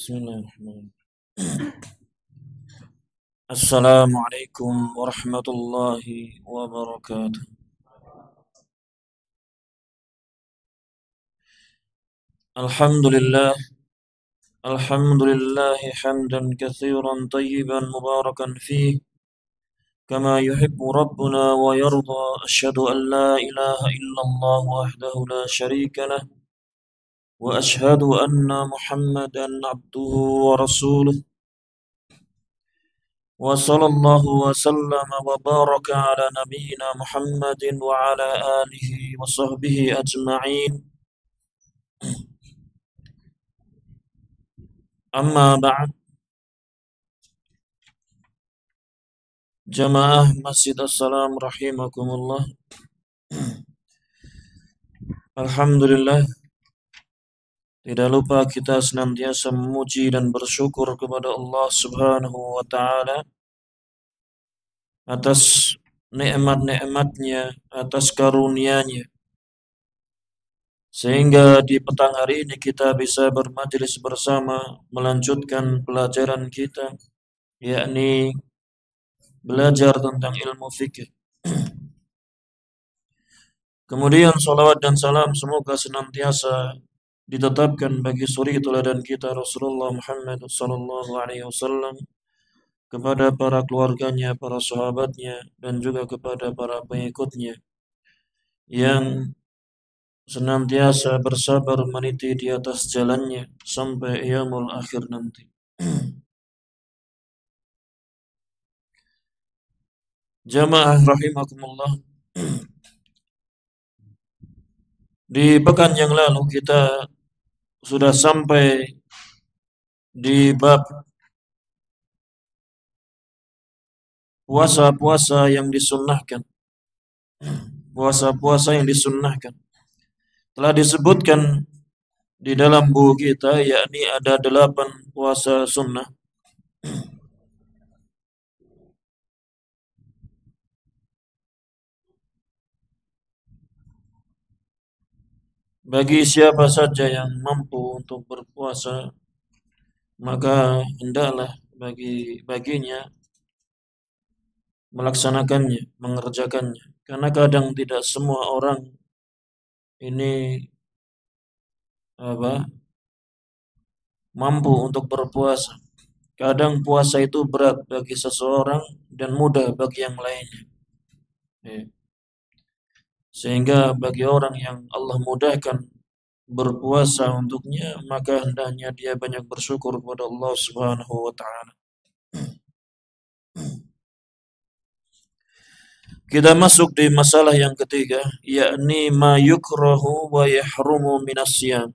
Bismillahirrahmanirrahim. Assalamualaikum warahmatullahi wabarakatuh. Alhamdulillah, alhamdulillah hamdan katsiran tayyiban mubarakan fih kama yuhibbu rabbuna wa yarda. Asyhadu an la ilaha illallah wahdahu la syarika lah wa asyhadu anna Muhammadan abduhu wa rasuluh. Wa sallallahu wa sallama wa baraka ala nabiyyina Muhammadin wa ala alihi wa sahbihi ajma'in. Amma ba'd. Jamaah Masjid As-Salam rahimakumullah. Alhamdulillah, tidak lupa kita senantiasa memuji dan bersyukur kepada Allah Subhanahu wa taala atas nikmat-nikmatnya, atas karunia-Nya, sehingga di petang hari ini kita bisa bermajelis bersama melanjutkan pelajaran kita, yakni belajar tentang ilmu fikih. Kemudian salawat dan salam semoga senantiasa ditetapkan bagi suri teladan kita Rasulullah Muhammad sallallahu alaihi wasallam, kepada para keluarganya, para sahabatnya, dan juga kepada para pengikutnya yang senantiasa bersabar meniti di atas jalannya sampai yaumul akhir nanti. Jamaah rahimakumullah, di pekan yang lalu kita sudah sampai di bab puasa-puasa yang disunnahkan. Puasa-puasa yang disunnahkan telah disebutkan di dalam buku kita, yakni ada 8 puasa sunnah. Bagi siapa saja yang mampu untuk berpuasa, maka hendaklah baginya melaksanakannya, mengerjakannya. Karena kadang tidak semua orang ini mampu untuk berpuasa. Kadang puasa itu berat bagi seseorang dan mudah bagi yang lainnya. Sehingga bagi orang yang Allah mudahkan berpuasa untuknya, maka hendaknya dia banyak bersyukur kepada Allah Subhanahu wa taala. Kita masuk di masalah yang ketiga, yakni ma yukrahu wa yahrumu minas siyam.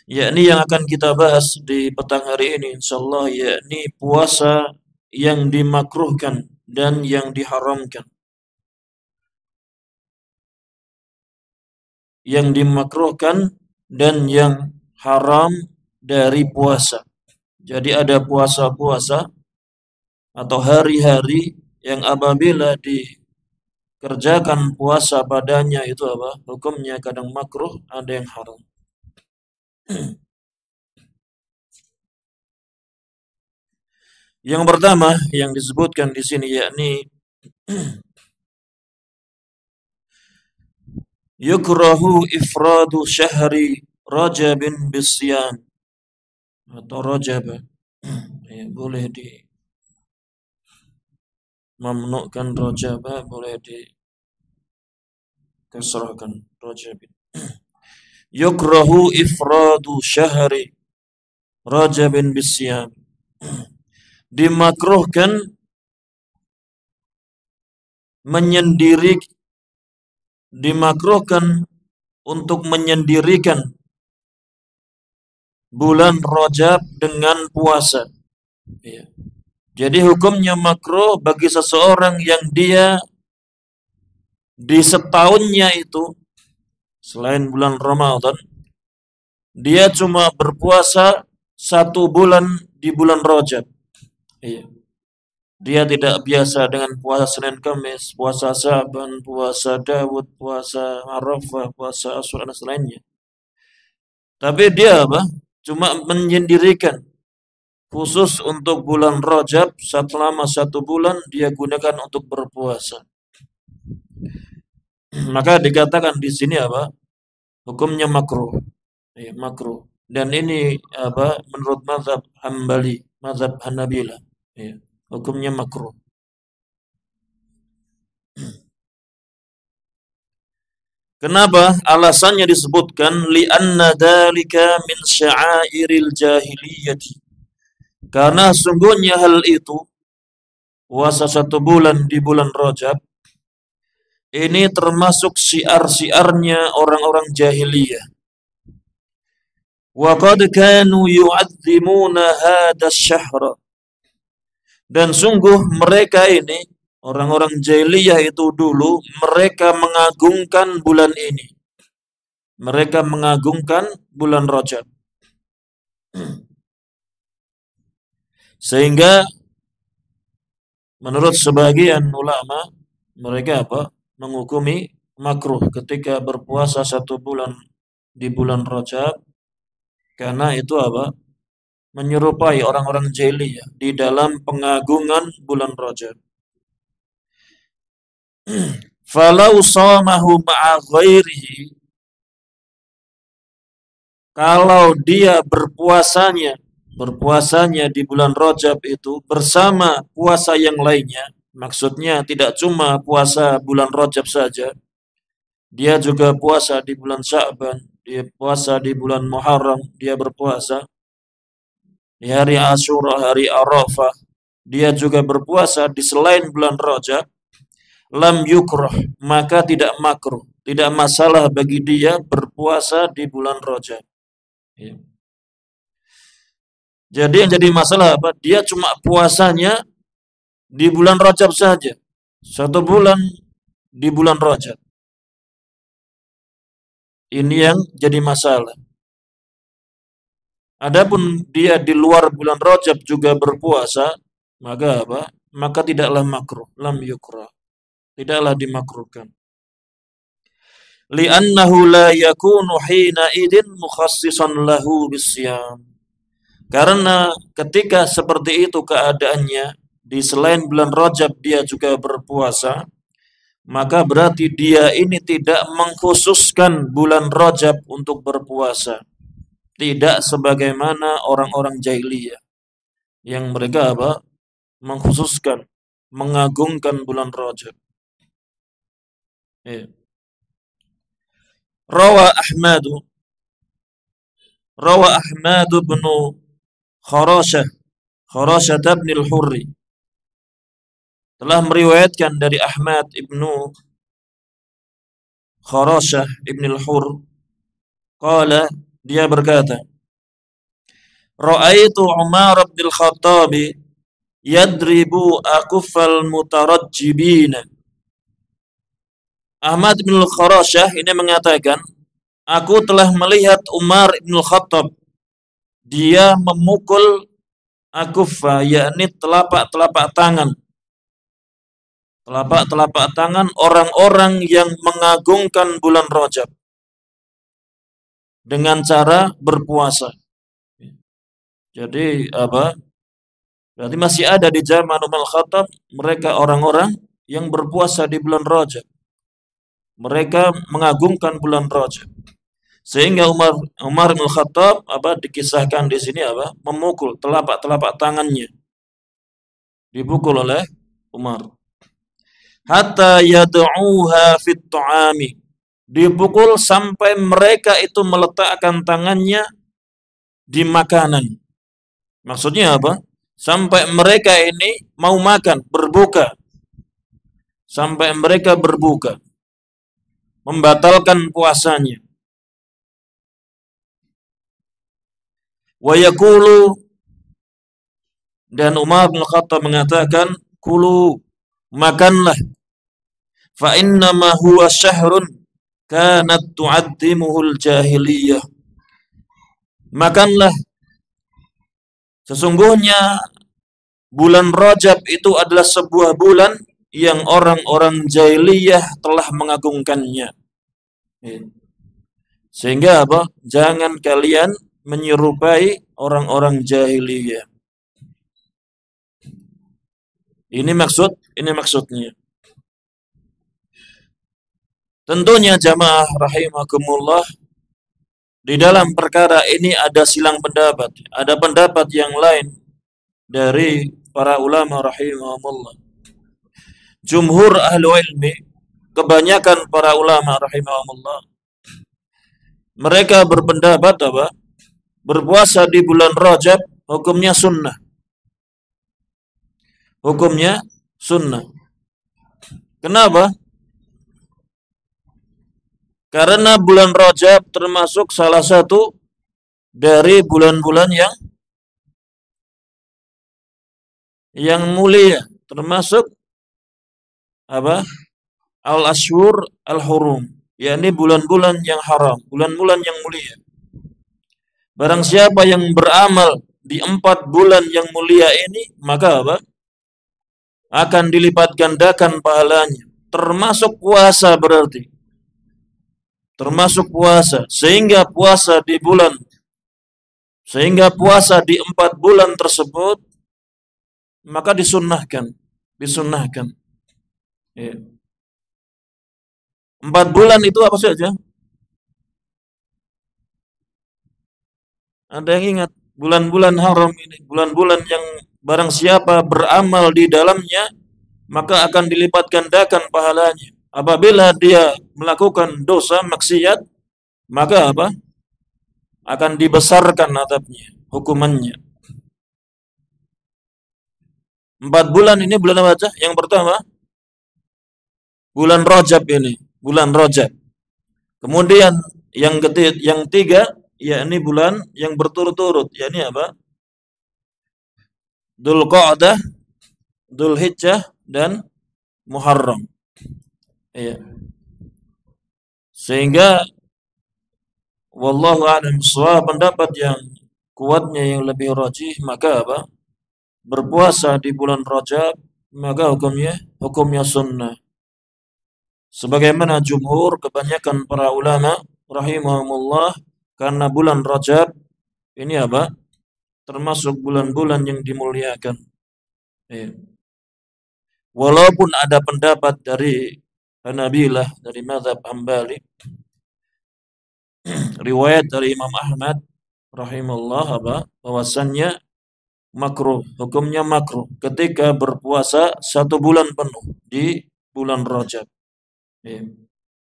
Yakni yang akan kita bahas di petang hari ini insyaallah, yakni puasa yang dimakruhkan dan yang diharamkan. Yang dimakruhkan dan yang haram dari puasa. Jadi ada puasa-puasa atau hari-hari yang apabila dikerjakan puasa padanya itu hukumnya kadang makruh, ada yang haram. Yang pertama yang disebutkan di sini yakni yukrahu ifradu syahri Rajabin bisyam atau Rajab. Ya, boleh di memnukkan Rajab, boleh di kasrahkan Rajabin. Yukrahu ifradu syahri Rajabin bisyam. Dimakruhkan dimakruhkan untuk menyendirikan bulan Rajab dengan puasa. Ya. Jadi hukumnya makruh bagi seseorang yang dia di setahunnya itu selain bulan Ramadan, dia cuma berpuasa 1 bulan di bulan Rajab. Iya. Dia tidak biasa dengan puasa Senin Kamis, puasa Sa'ban, puasa Daud, puasa Arafah, puasa Asyura dan selainnya. Tapi dia apa? Cuma menyendirikan khusus untuk bulan Rajab selama 1 bulan dia gunakan untuk berpuasa. Maka dikatakan di sini apa? Hukumnya makruh. Ya, makruh. Dan ini apa? Menurut mazhab Hambali, mazhab Hanabila. Ya, hukumnya makruh. Kenapa? Alasannya disebutkan li'anna dzalika min sya'airil jahiliyati. Karena sungguhnya hal itu puasa 1 bulan di bulan Rajab ini termasuk syiar-syiarnya orang-orang jahiliyah. Wa qad kanu yu'azzimuna hadzal syahr. Dan sungguh mereka ini orang-orang jahiliyah itu dulu mereka mengagungkan bulan ini. Mereka mengagungkan bulan Rajab. Sehingga menurut sebagian ulama mereka apa? Menghukumi makruh ketika berpuasa 1 bulan di bulan Rajab karena itu apa? Menyerupai orang-orang jahiliyah di dalam pengagungan bulan Rajab. Falau shamahu ma'a ghairihi, kalau dia berpuasanya di bulan Rajab itu bersama puasa yang lainnya, maksudnya tidak cuma puasa bulan Rajab saja, dia juga puasa di bulan Sya'ban, dia puasa di bulan Muharram, dia berpuasa di hari Asyura, hari Arafah, dia juga berpuasa di selain bulan Rajab, lam yukrah, maka tidak makruh, tidak masalah bagi dia berpuasa di bulan Rajab. Ya. Jadi yang jadi masalah apa? Dia cuma puasanya di bulan Rajab saja. 1 bulan di bulan Rajab. Ini yang jadi masalah. Adapun dia di luar bulan Rajab juga berpuasa, maka apa? Maka tidaklah makruh, lam yukrah. Tidaklah dimakruhkan. Li'annahu la yakunu hina idin mukhassisan lahu bisyam. Karena ketika seperti itu keadaannya, di selain bulan Rajab dia juga berpuasa, maka berarti dia ini tidak mengkhususkan bulan Rajab untuk berpuasa. Tidak sebagaimana orang-orang jahiliyah yang mereka apa? Mengkhususkan, mengagungkan bulan Rajab. Ya. Rawa Ahmad bin Kharashah bin al-Hurri telah meriwayatkan dari Ahmad ibnu Kharashah ibn al-Hurr, qala, dia berkata, Ra'aitu Umar bin al-Khattab yadribu akuffal mutarajjibina. Ahmad bin Kharashah ini mengatakan, aku telah melihat Umar bin al-Khattab, dia memukul akuffa, yakni telapak-telapak tangan. Telapak-telapak tangan orang-orang yang mengagungkan bulan Rajab dengan cara berpuasa. Jadi apa? Berarti masih ada di zaman Umar Khattab mereka orang-orang yang berpuasa di bulan Rajab. Mereka mengagungkan bulan Rajab. Sehingga Umar bin Khattab dikisahkan di sini memukul telapak tangannya. Dipukul oleh Umar. Hatta yad'uha fit ta'ami. Dipukul sampai mereka itu meletakkan tangannya di makanan. Maksudnya apa? Sampai mereka ini mau makan, berbuka. Sampai mereka berbuka. Membatalkan puasanya. Wa yaqulu, dan Umar bin Khattab mengatakan, kulu, makanlah. Fa innama huwa syahrun kanat tu'addimuhul jahiliyah. Makanlah. Sesungguhnya bulan Rajab itu adalah sebuah bulan yang orang-orang jahiliyah telah mengagungkannya. Sehingga jangan kalian menyerupai orang-orang jahiliyah. Ini maksudnya. Tentunya jamaah rahimakumullah, di dalam perkara ini ada silang pendapat. Ada pendapat yang lain dari para ulama rahimahumullah. Jumhur ahlu ilmi, kebanyakan para ulama rahimahumullah, mereka berpendapat berpuasa di bulan Rajab hukumnya sunnah. Hukumnya sunnah. Kenapa? Karena bulan Rajab termasuk salah satu dari bulan-bulan yang mulia, termasuk al-ashhur al-hurum, yakni bulan-bulan yang haram, bulan-bulan yang mulia. Barang siapa yang beramal di 4 bulan yang mulia ini, maka akan dilipat gandakan pahalanya, termasuk puasa berarti. Termasuk puasa, sehingga puasa di 4 bulan tersebut maka disunnahkan. Ya. 4 bulan itu apa saja? Ada yang ingat bulan-bulan haram ini, bulan-bulan yang barang siapa beramal di dalamnya maka akan dilipat gandakan pahalanya. Apabila dia melakukan dosa maksiat, maka akan dibesarkan adabnya, hukumannya. 4 bulan ini bulan apa aja? Yang pertama, bulan Rajab ini, bulan Rajab. Kemudian yang 3, yakni bulan yang berturut-turut, yakni Dzulqa'dah, Dzulhijjah, dan Muharram. Iya. Sehingga wallahu a'lam bishawab, pendapat yang kuatnya yang lebih rajih, maka berpuasa di bulan Rajab maka hukumnya sunnah. Sebagaimana jumhur, kebanyakan para ulama rahimahumullah, karena bulan Rajab ini termasuk bulan-bulan yang dimuliakan. Iya. Walaupun ada pendapat dari Hanabilah, dari mazhab Hambali, riwayat dari Imam Ahmad rahimahullah bahwasannya makruh, hukumnya makruh ketika berpuasa 1 bulan penuh di bulan Rajab. Ya.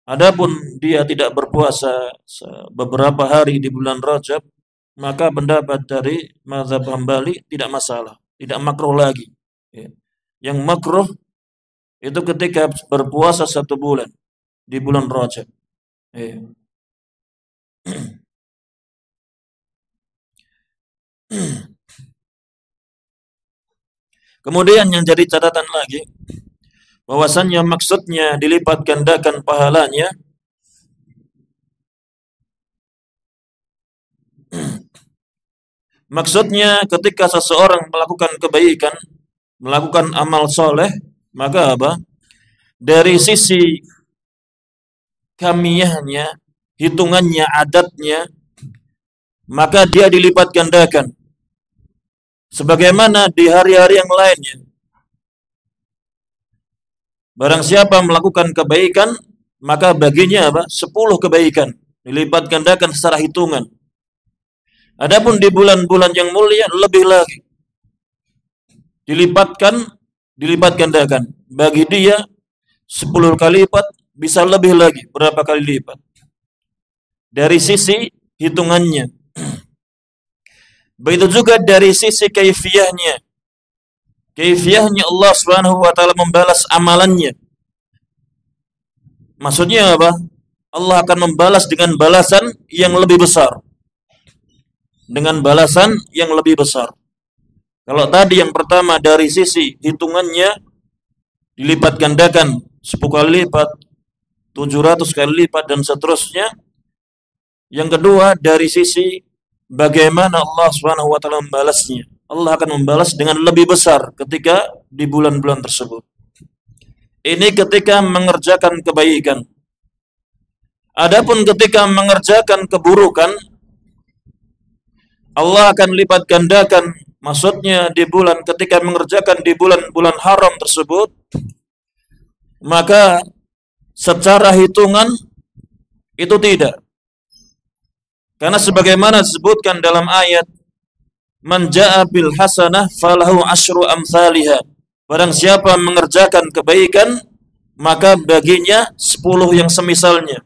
Adapun dia tidak berpuasa beberapa hari di bulan Rajab, maka pendapat dari mazhab Hambali tidak masalah, tidak makruh lagi. Ya. Yang makruh itu ketika berpuasa 1 bulan di bulan Rajab. Ya. Kemudian yang jadi catatan lagi, bahwasannya maksudnya dilipat gandakan pahalanya maksudnya ketika seseorang melakukan kebaikan, melakukan amal soleh, maka dari sisi kamiyahnya, hitungannya, adatnya, maka dia dilipat gandakan Sebagaimana di hari-hari yang lainnya. Barang siapa melakukan kebaikan, maka baginya apa? 10 kebaikan. Dilipat gandakan secara hitungan. Adapun di bulan-bulan yang mulia, lebih lagi. Dilipat gandakan. Bagi dia, 10 kali lipat, bisa lebih lagi. Berapa kali lipat? Dari sisi hitungannya. Begitu juga dari sisi kaifiyahnya. Kaifiyahnya Allah Subhanahu wa taala membalas amalannya. Maksudnya apa? Allah akan membalas dengan balasan yang lebih besar. Dengan balasan yang lebih besar. Kalau tadi yang pertama dari sisi hitungannya dilipat gandakan 10 kali lipat, 700 kali lipat dan seterusnya. Yang kedua dari sisi bagaimana Allah Subhanahu wa taala membalasnya. Allah akan membalas dengan lebih besar ketika di bulan-bulan tersebut. Ini ketika mengerjakan kebaikan. Adapun ketika mengerjakan keburukan, Allah akan lipat gandakan, maksudnya di bulan ketika mengerjakan di bulan-bulan haram tersebut, maka secara hitungan itu tidak. Karena sebagaimana disebutkan dalam ayat, man jaa bil hasanah falahu asyru amsalihha. Barang siapa mengerjakan kebaikan, maka baginya 10 yang semisalnya.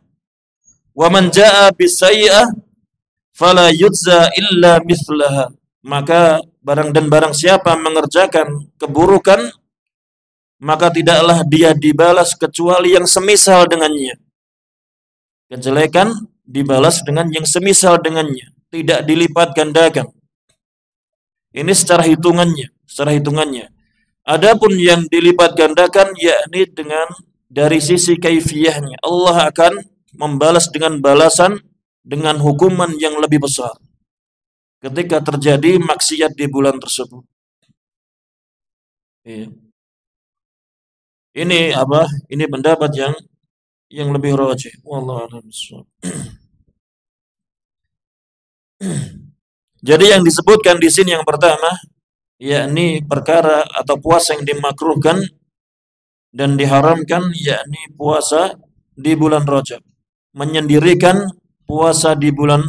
Wa man jaa bis sayyi'ah fala yujza illa mithlaha. Maka barang siapa mengerjakan keburukan, maka tidaklah dia dibalas kecuali yang semisal dengannya. Kejelekan dibalas dengan yang semisal dengannya, tidak dilipat gandakan. Ini secara hitungannya. Adapun yang dilipat gandakan yakni dengan dari sisi kaifiyahnya. Allah akan membalas dengan balasan dengan hukuman yang lebih besar ketika terjadi maksiat di bulan tersebut. Ini apa? Ini pendapat yang lebih rajih. Wallahu a'lam bishawab. Jadi yang disebutkan di sini yang pertama, yakni perkara atau puasa yang dimakruhkan dan diharamkan, yakni puasa di bulan Rajab. Menyendirikan puasa di bulan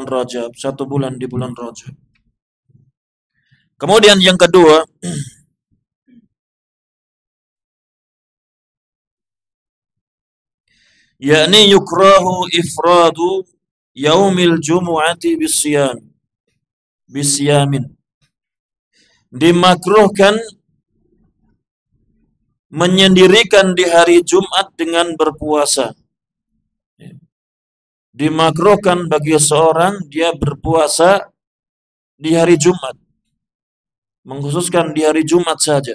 Rajab, 1 bulan di bulan Rajab. Kemudian yang kedua, yakni yukrahu ifradu yaumil jumu'ati bisyamin. Dimakruhkan menyendirikan di hari Jumat dengan berpuasa. Dimakruhkan bagi seorang dia berpuasa di hari Jumat. Mengkhususkan di hari Jumat saja.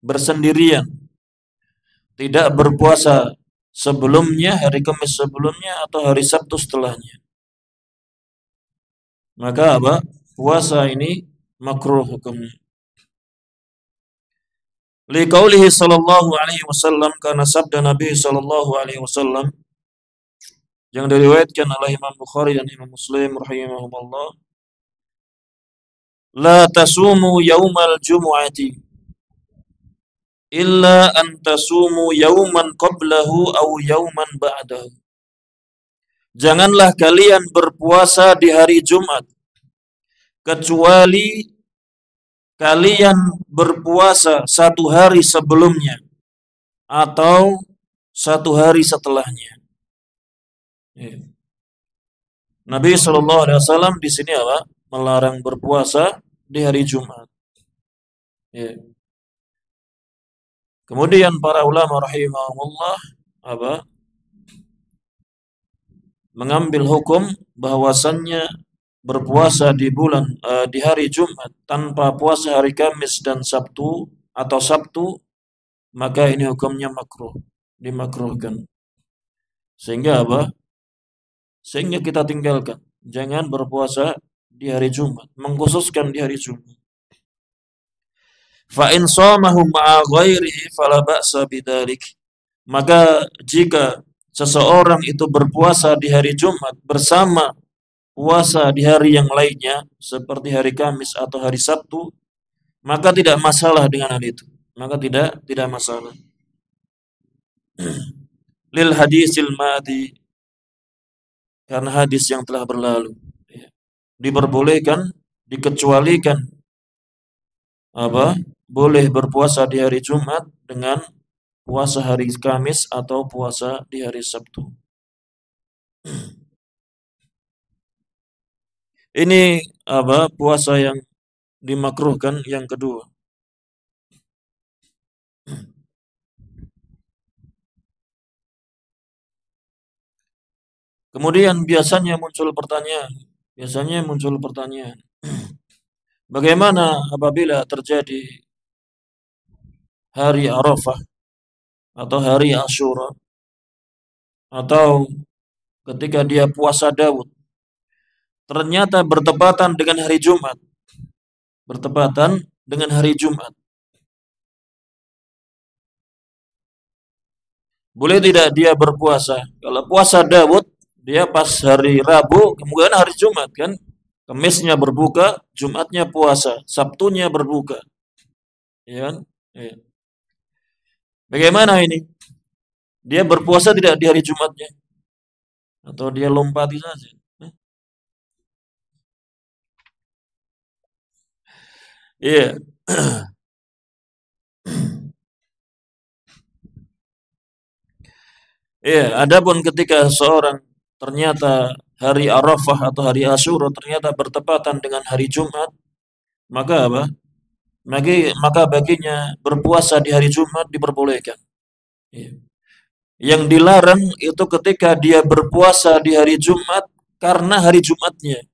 Bersendirian. Tidak berpuasa sebelumnya, hari Kamis sebelumnya atau hari Sabtu setelahnya. Maka apa? Puasa ini makruh hukumnya. Liqaulihi sallallahu alaihi wasallam, karena sabda Nabi sallallahu alaihi wasallam yang diriwayatkan oleh Imam Bukhari dan Imam Muslim rahimahumullah, la tasumu yaumal jumu'ati illa an tasumu yauman qablahu aw yauman ba'dahu. Janganlah kalian berpuasa di hari Jumat kecuali kalian berpuasa 1 hari sebelumnya atau 1 hari setelahnya. Nabi Shallallahu Alaihi Wasallam di sini apa? Melarang berpuasa di hari Jumat. Kemudian para ulama rahimahumullah apa? Mengambil hukum bahwasannya berpuasa di hari Jumat tanpa puasa hari Kamis dan Sabtu atau Sabtu, maka ini hukumnya makruh, dimakruhkan. Sehingga apa? Sehingga kita tinggalkan, jangan berpuasa di hari Jumat, mengkhususkan di hari Jumat. Fa in shamahu ma'a ghairihi fala ba'sa bidzalik. Maka jika seseorang itu berpuasa di hari Jumat bersama puasa di hari yang lainnya seperti hari Kamis atau hari Sabtu, maka tidak masalah dengan hal itu. Maka tidak masalah. Lil hadisil madi, karena hadis yang telah berlalu. Ya. Diperbolehkan, dikecualikan apa? Boleh berpuasa di hari Jumat dengan puasa hari Kamis atau puasa di hari Sabtu. Ini apa? Puasa yang dimakruhkan yang kedua. Kemudian biasanya muncul pertanyaan, bagaimana apabila terjadi hari Arafah atau hari Asyura atau ketika dia puasa Daud ternyata bertepatan dengan hari Jumat, bertepatan dengan hari Jumat. Boleh tidak dia berpuasa? Kalau puasa Daud, dia pas hari Rabu, kemudian hari Jumat kan? Kamisnya berbuka, Jumatnya puasa, Sabtunya berbuka. Ya kan? Ya. Bagaimana ini? Dia berpuasa tidak di hari Jumatnya? Atau dia lompati saja? Iya. Iya, adapun ketika seorang ternyata hari Arafah atau hari Asyura ternyata bertepatan dengan hari Jumat, maka apa? Maka baginya berpuasa di hari Jumat diperbolehkan. Iya. Yang dilarang itu ketika dia berpuasa di hari Jumat karena hari Jumatnya.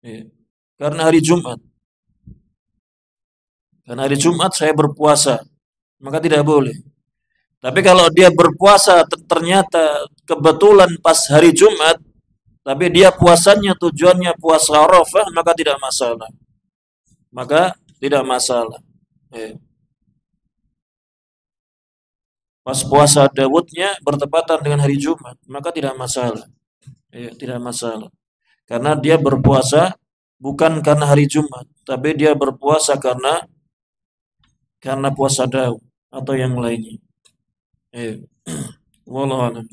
Iya. Karena hari Jumat. Karena hari Jumat saya berpuasa, maka tidak boleh. Tapi kalau dia berpuasa ternyata kebetulan pas hari Jumat, tapi dia puasanya tujuannya puasa Arafah, maka tidak masalah. Maka tidak masalah. Eh, Pas puasa Dawudnya bertepatan dengan hari Jumat, maka tidak masalah. Tidak masalah. Karena dia berpuasa bukan karena hari Jumat, tapi dia berpuasa karena puasa Daud atau yang lainnya. Eh, Wallahu a'lam.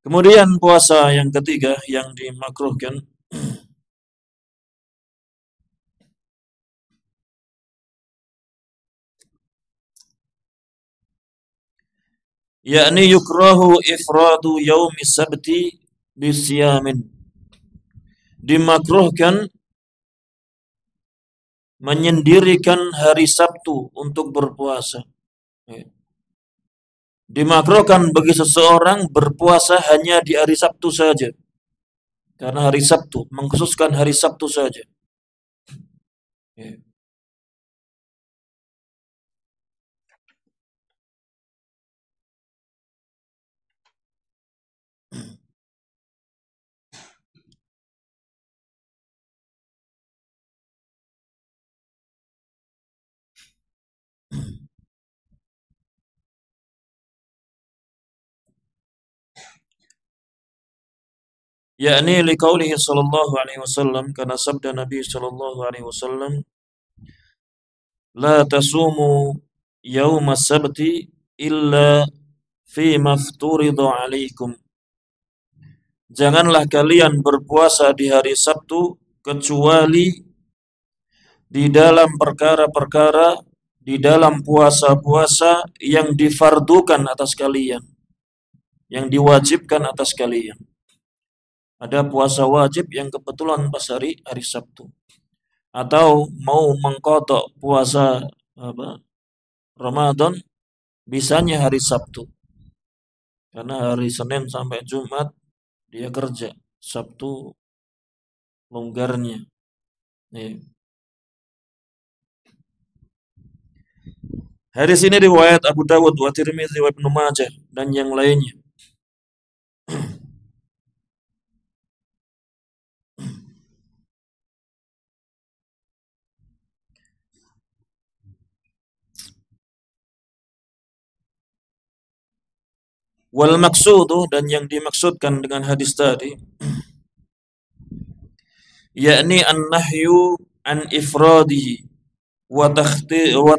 Kemudian puasa yang ketiga yang dimakruhkan, yakni yukrahu ifradu yaumi sabti bisyamin. Dimakruhkan menyendirikan hari Sabtu untuk berpuasa. Dimakruhkan bagi seseorang berpuasa hanya di hari Sabtu saja. Karena hari Sabtu, mengkhususkan hari Sabtu saja. Yakni liqaulihi sallallahu alaihi wasallam, karena sabda Nabi sallallahu alaihi wasallam, la tasumu yauma sabti illa fi mafturidu alaikum. Janganlah kalian berpuasa di hari Sabtu kecuali di dalam perkara-perkara, di dalam puasa-puasa yang difardukan atas kalian, yang diwajibkan atas kalian. Ada puasa wajib yang kebetulan pas hari Sabtu. Atau mau mengkodok puasa apa, Ramadan, bisanya hari Sabtu. Karena hari Senin sampai Jumat dia kerja. Sabtu longgarnya. Nih. Hadis ini riwayat Abu Dawud wa Tirmidzi wa Ibnu Majah dan yang lainnya. Wal maksuduh, dan yang dimaksudkan dengan hadis tadi, yakni an-nahyu an ifradihi wa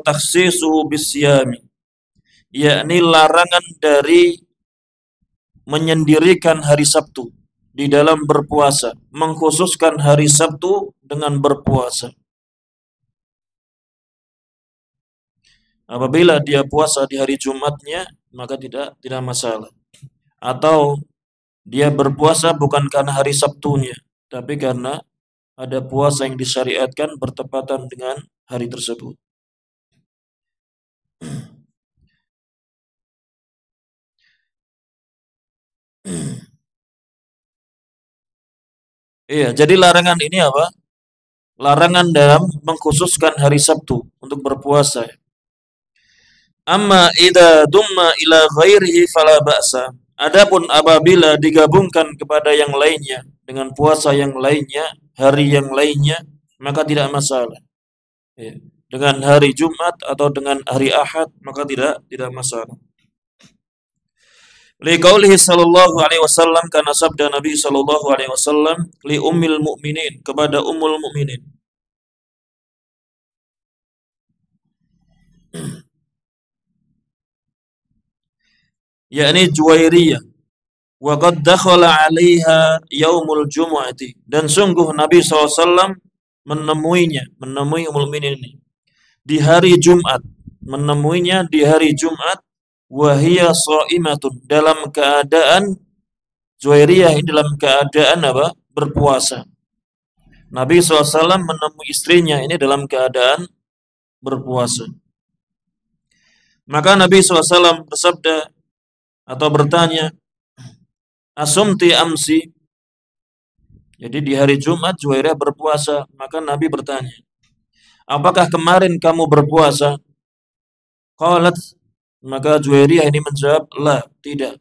takhsisuhu bisyami, yakni larangan dari menyendirikan hari Sabtu di dalam berpuasa, mengkhususkan hari Sabtu dengan berpuasa. Apabila dia puasa di hari Jumatnya, maka tidak masalah. Atau dia berpuasa bukan karena hari Sabtunya, tapi karena ada puasa yang disyariatkan bertepatan dengan hari tersebut. Iya, jadi larangan ini apa? Larangan dalam mengkhususkan hari Sabtu untuk berpuasa. Amma idza dumma ila ghairihi fala ba'sa. Adapun apabila digabungkan kepada yang lainnya dengan puasa yang lainnya, hari yang lainnya, maka tidak masalah. Ya. Dengan hari Jumat atau dengan hari Ahad, maka tidak masalah. Liqaulihi sallallahu alaihi wasallam, karena sabda Nabi sallallahu alaihi wasallam, li ummil mukminin, kepada ummul mukminin. Yakni Juwairiyah, wa qad dakhala 'alaiha yaumul jumu'ati, dan sungguh Nabi SAW menemui ummul mukminin ini di hari Jumat, menemuinya di hari Jumat, wa hiya sha'imatun, dalam keadaan Juwairiyah ini dalam keadaan apa? Berpuasa. Nabi SAW menemui istrinya ini dalam keadaan berpuasa. Maka Nabi SAW bersabda atau bertanya, asumti amsi. Jadi di hari Jumat Juwairiyah berpuasa, maka Nabi bertanya, apakah kemarin kamu berpuasa? Qalat, maka Juwairiyah ini menjawab, la, tidak.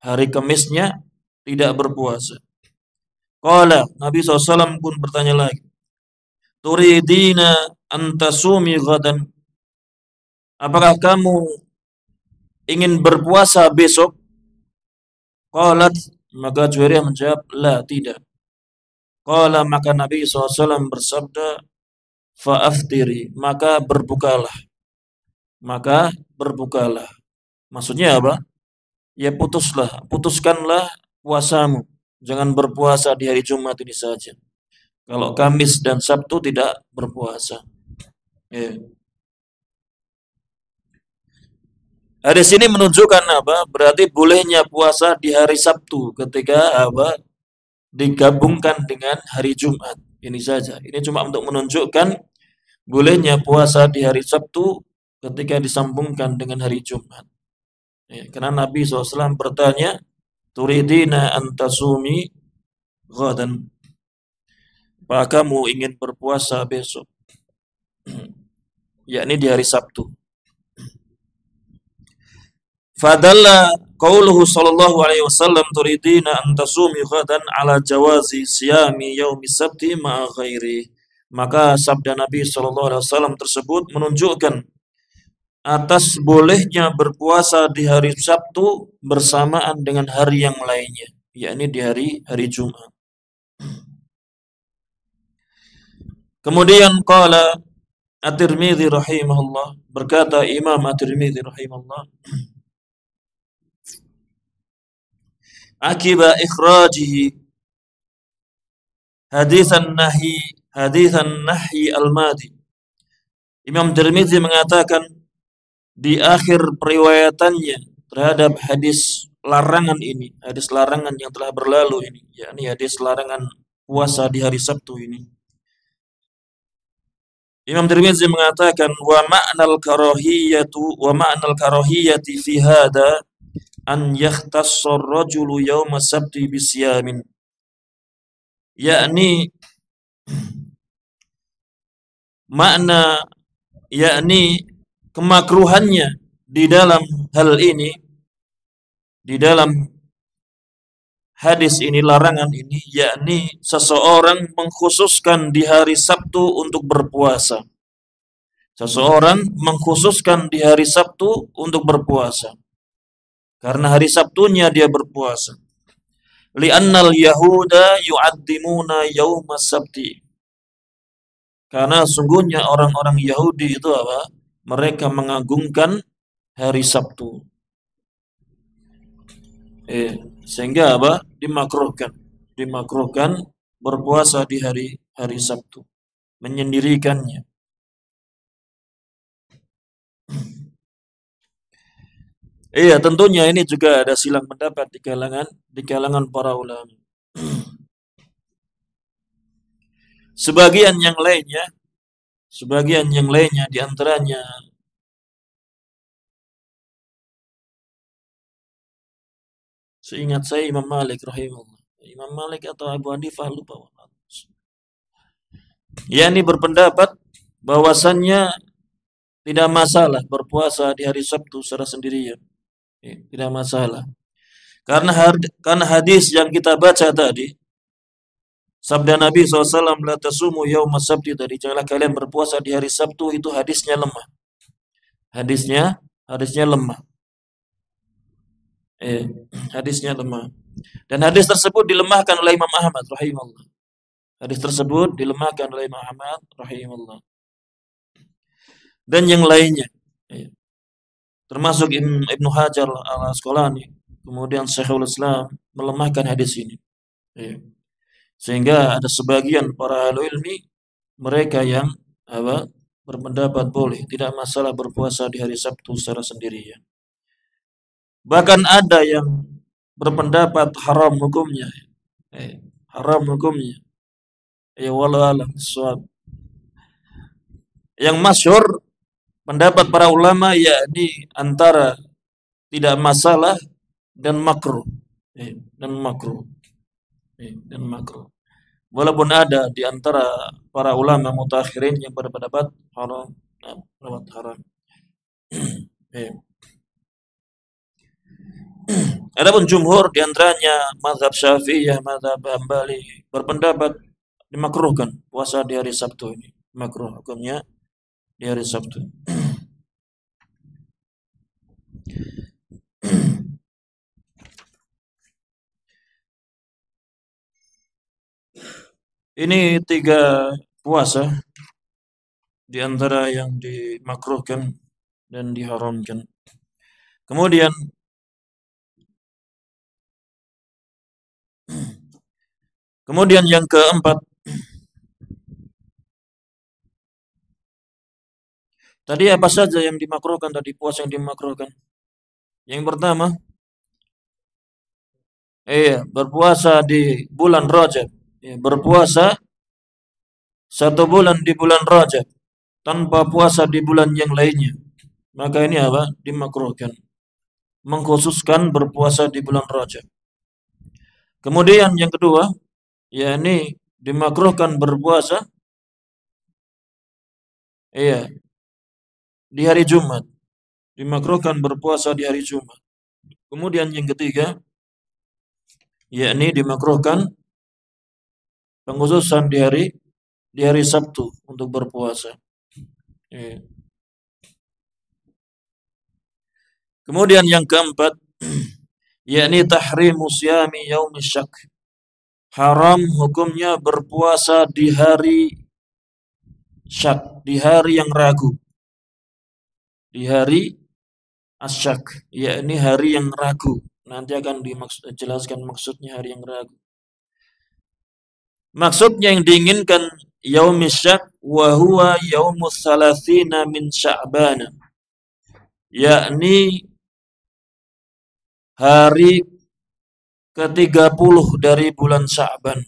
Hari Kamisnya tidak berpuasa. Qala, Nabi SAW pun bertanya lagi, turidina antasumi ghadan, apakah kamu ingin berpuasa besok? Qalat, maka Juwairiyah menjawab, la, tidak. Qala, maka Nabi SAW bersabda, fa'aftiri, maka berbukalah. Maksudnya apa? Ya putuskanlah puasamu. Jangan berpuasa di hari Jumat ini saja. Kalau Kamis dan Sabtu tidak berpuasa. Ya. Hadis ini menunjukkan apa? Berarti bolehnya puasa di hari Sabtu ketika apa? Digabungkan dengan hari Jumat. Ini saja. Ini cuma untuk menunjukkan bolehnya puasa di hari Sabtu ketika disambungkan dengan hari Jumat. Ya, karena Nabi SAW bertanya, turidina antasumi ghadan, apakah kamu ingin berpuasa besok? Yakni di hari Sabtu. Fadalla qauluhu sallallahu alaihi wasallam turidina antasumi ghadan ala jawazi siyami yaumi sabti ma'a ghairi. Maka sabda Nabi sallallahu alaihi wasallam tersebut menunjukkan atas bolehnya berpuasa di hari Sabtu bersamaan dengan hari yang lainnya, yakni di hari Jumat. Kemudian qala At-Tirmidzi rahimahullah, berkata Imam At-Tirmidzi rahimahullah, akiba ikhrajihi hadithan nahyi al-madi. Imam Tirmidzi mengatakan di akhir periwayatannya terhadap hadis larangan ini, hadis larangan yang telah berlalu ini, yakni hadis larangan puasa di hari Sabtu ini. Imam Tirmidzi mengatakan wa ma'nal karahiyati fi hada an yakhtassa ar-rajulu yawma sabti bisyamin. Yakni makna, yakni kemakruhannya di dalam hal ini, di dalam hadis ini, larangan ini, yakni seseorang mengkhususkan di hari Sabtu untuk berpuasa. Seseorang mengkhususkan di hari Sabtu untuk berpuasa. Karena hari Sabtunya dia berpuasa. Li'annal yahuda yu'addimuna yaumas sabti. Karena sungguhnya orang-orang Yahudi itu apa? Mereka mengagungkan hari Sabtu. Sehingga apa? Dimakruhkan berpuasa di hari Sabtu. Menyendirikannya. Iya, tentunya ini juga ada silang pendapat di kalangan para ulama. Sebagian yang lainnya di antaranya seingat saya Imam Malik rahimahullah. Imam Malik atau Abu Hanifah lupa. Ini berpendapat bahwasannya tidak masalah berpuasa di hari Sabtu secara sendirian. Tidak masalah. Karena hadis yang kita baca tadi, sabda Nabi SAW, la tasumu yawma sabti tadi, janganlah kalian berpuasa di hari Sabtu, itu hadisnya lemah. Hadisnya lemah. Hadisnya lemah. Dan hadis tersebut dilemahkan oleh Imam Ahmad rahimahullah. Hadis tersebut dilemahkan oleh Imam Ahmad rahimahullah. Dan yang lainnya, termasuk Ibnu Hajar al-Asqalani, kemudian Syekhul Islam melemahkan hadis ini. Sehingga ada sebagian para ahli ilmi mereka yang berpendapat boleh, tidak masalah berpuasa di hari Sabtu secara sendirian. Bahkan ada yang berpendapat haram hukumnya. Haram hukumnya. Wallahu a'lam bishawab. Yang masyhur pendapat para ulama yakni antara tidak masalah dan makruh. Dan makruh. Walaupun ada di antara para ulama mutakhirin yang berpendapat haram. Adapun jumhur di antaranya mazhab Syafi'iyah, mazhab Hambali berpendapat dimakruhkan puasa di hari Sabtu ini. Makruh hukumnya di hari Sabtu. Ini 3 puasa di antara yang dimakruhkan dan diharamkan. Kemudian yang keempat, tadi apa saja yang dimakruhkan tadi, puasa yang dimakruhkan? Yang pertama, berpuasa di bulan Rajab. Berpuasa 1 bulan di bulan Rajab tanpa puasa di bulan yang lainnya. Maka ini apa? Dimakruhkan. Mengkhususkan berpuasa di bulan Rajab. Kemudian yang kedua, yakni dimakruhkan berpuasa di hari Jumat. Dimakruhkan berpuasa di hari Jumat. Kemudian yang ketiga, yakni dimakruhkan pengkhususan di hari Sabtu untuk berpuasa. Kemudian yang keempat, yakni tahrimu siyami yaumis syak. Haram hukumnya berpuasa di hari syak, di hari yang ragu. Di hari asyak, yakni hari yang ragu. Nanti akan dijelaskan maksudnya hari yang ragu. Maksudnya yang diinginkan yaumis syak wa huwa yaumus salasina min Sya'ban. Yakni hari ke-30 dari bulan Sya'ban.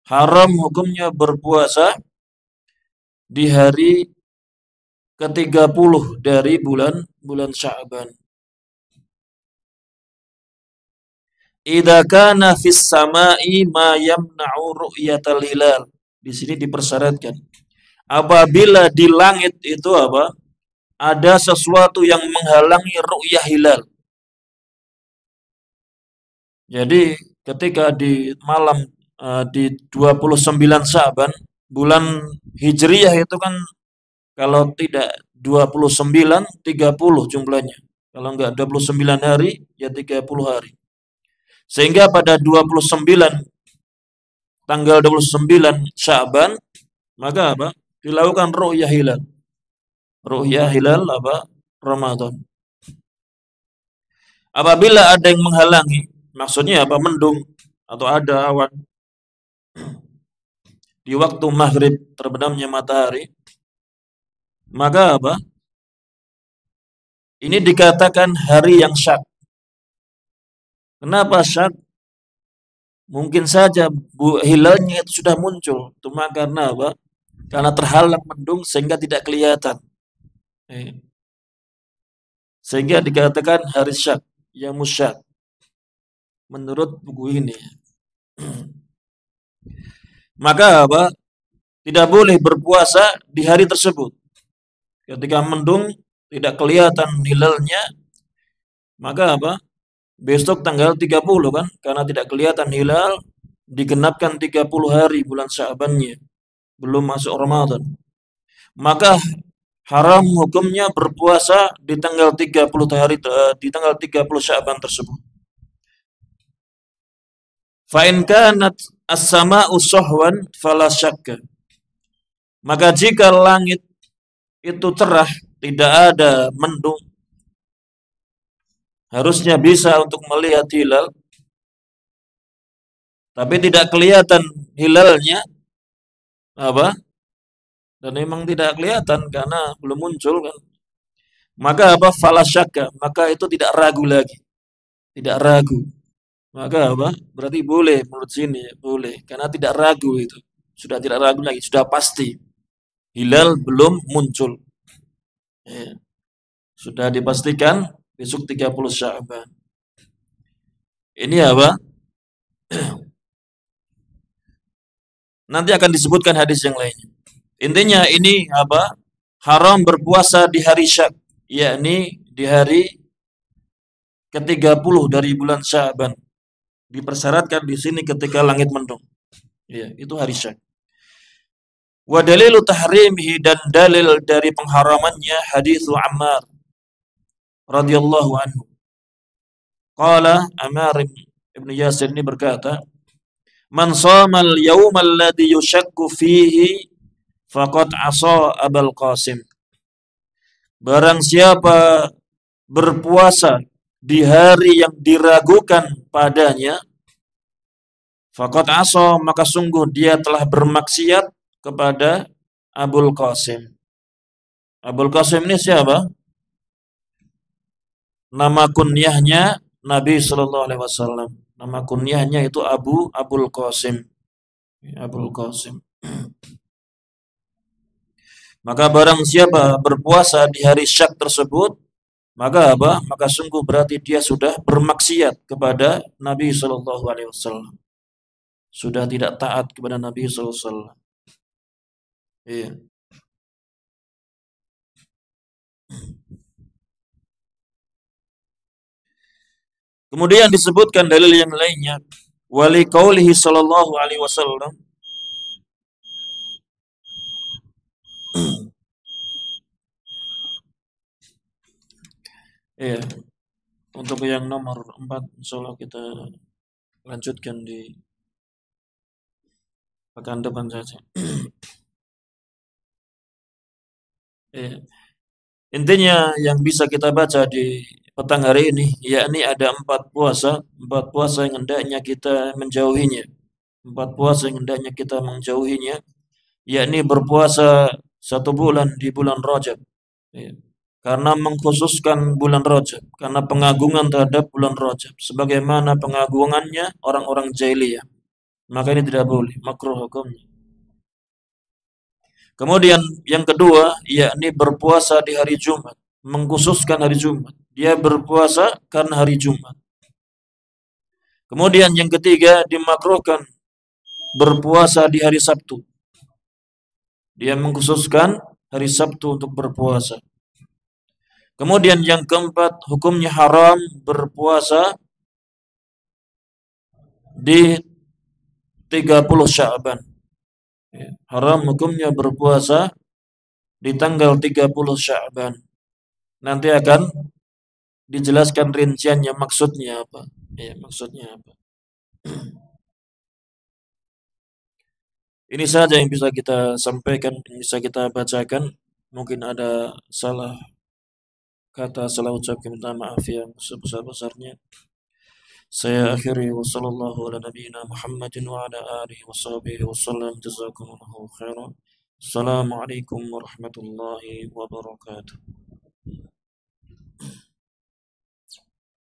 Haram hukumnya berpuasa di hari ke-30 dari bulan Sya'ban. Idza kana fis sama'i ma yamna'u ru'yatal hilal. Di sini dipersyaratkan apabila di langit itu apa? Ada sesuatu yang menghalangi ru'yah hilal. Jadi ketika di malam di 29 Sya'ban, bulan Hijriyah itu kan kalau tidak 29, 30 jumlahnya. Kalau enggak 29 hari, ya 30 hari. Sehingga pada 29, tanggal 29 Sya'ban, maka apa? Dilakukan ru'yah hilal. Ru'yah hilal apa? Ramadan. Apabila ada yang menghalangi, maksudnya apa? Mendung atau ada awan di waktu maghrib terbenamnya matahari, maka apa? Ini dikatakan hari yang syak. Kenapa syak? Mungkin saja hilalnya itu sudah muncul, cuma karena apa? Karena terhalang mendung sehingga tidak kelihatan. Sehingga dikatakan hari syak, yang musyak. Menurut buku ini. Maka apa? Tidak boleh berpuasa di hari tersebut. Ketika mendung tidak kelihatan hilalnya, maka apa? Besok tanggal 30 kan, karena tidak kelihatan hilal, digenapkan 30 hari bulan Sya'bannya, belum masuk Ramadan. Maka haram hukumnya berpuasa di tanggal 30 hari di tanggal 30 Sya'ban tersebut. Fa in kanat as-sama'u sahwan fala syakka. Maka jika langit itu cerah, tidak ada mendung, harusnya bisa untuk melihat hilal, tapi tidak kelihatan hilalnya, apa? Dan memang tidak kelihatan karena belum muncul kan. Maka apa? Fala syakka, maka itu tidak ragu lagi. Tidak ragu. Maka apa? Berarti boleh menurut sini, boleh. Karena tidak ragu itu. Sudah tidak ragu lagi, sudah pasti. Hilal belum muncul. Ya. Sudah dipastikan besok 30 Sya'ban. Ini apa? Nanti akan disebutkan hadis yang lainnya. Intinya ini apa? Haram berpuasa di hari Syak, yakni di hari ke-30 dari bulan Sya'ban. Dipersyaratkan di sini ketika langit mendung. Ya, itu hari Syak. Wa dalilu tahrimihi, dan dalil dari pengharamannya hadis Ammar radhiyallahu anhu. Qala Ammar ibn Yasir ini berkata, "Man shamal yawmal ladzi yushakku fihi faqad asa Abul Qasim." Barang siapa berpuasa di hari yang diragukan padanya, faqad asa, maka sungguh dia telah bermaksiat kepada Abul Qasim. Abul Qasim ini siapa? Nama kunyahnya Nabi Shallallahu Alaihi Wasallam. Nama kunyahnya itu Abul Qasim. Abul Qasim. Maka barang siapa berpuasa di hari Syak tersebut, maka apa? Maka sungguh berarti dia sudah bermaksiat kepada Nabi Shallallahu Alaihi Wasallam. Sudah tidak taat kepada Nabi Shallallahu Alaihi Wasallam. Iya. Kemudian disebutkan dalil yang lainnya, wali qaulihi sallallahu alaihi wasallam, iya, untuk yang nomor 4 insyaallah kita lanjutkan di pekan depan saja. Iya. Intinya yang bisa kita baca di petang hari ini, yakni ada 4 puasa yang hendaknya kita menjauhinya. 4 puasa yang hendaknya kita menjauhinya, yakni berpuasa 1 bulan di bulan Rajab. Ya. Karena mengkhususkan bulan Rajab, karena pengagungan terhadap bulan Rajab, sebagaimana pengagungannya orang-orang jahiliyah. Maka ini tidak boleh, makruh hukumnya. Kemudian yang kedua, yakni berpuasa di hari Jumat, mengkhususkan hari Jumat. Dia berpuasa karena hari Jumat. Kemudian yang ketiga, dimakruhkan berpuasa di hari Sabtu. Dia mengkhususkan hari Sabtu untuk berpuasa. Kemudian yang keempat, hukumnya haram berpuasa di 30 Sya'ban. Haram hukumnya berpuasa di tanggal 30 Sya'ban. Nanti akan dijelaskan rinciannya maksudnya apa. Ya, maksudnya apa. Ini saja yang bisa kita sampaikan, yang bisa kita bacakan. Mungkin ada salah kata, salah ucap, minta maaf yang sebesar-besarnya. Saya akhiri wa sallallahu ala nabiyyina Muhammadin wa ala alihi wa sahbihi wa sallam. Jazakumullahu khairan. Assalamualaikum warahmatullahi wabarakatuh.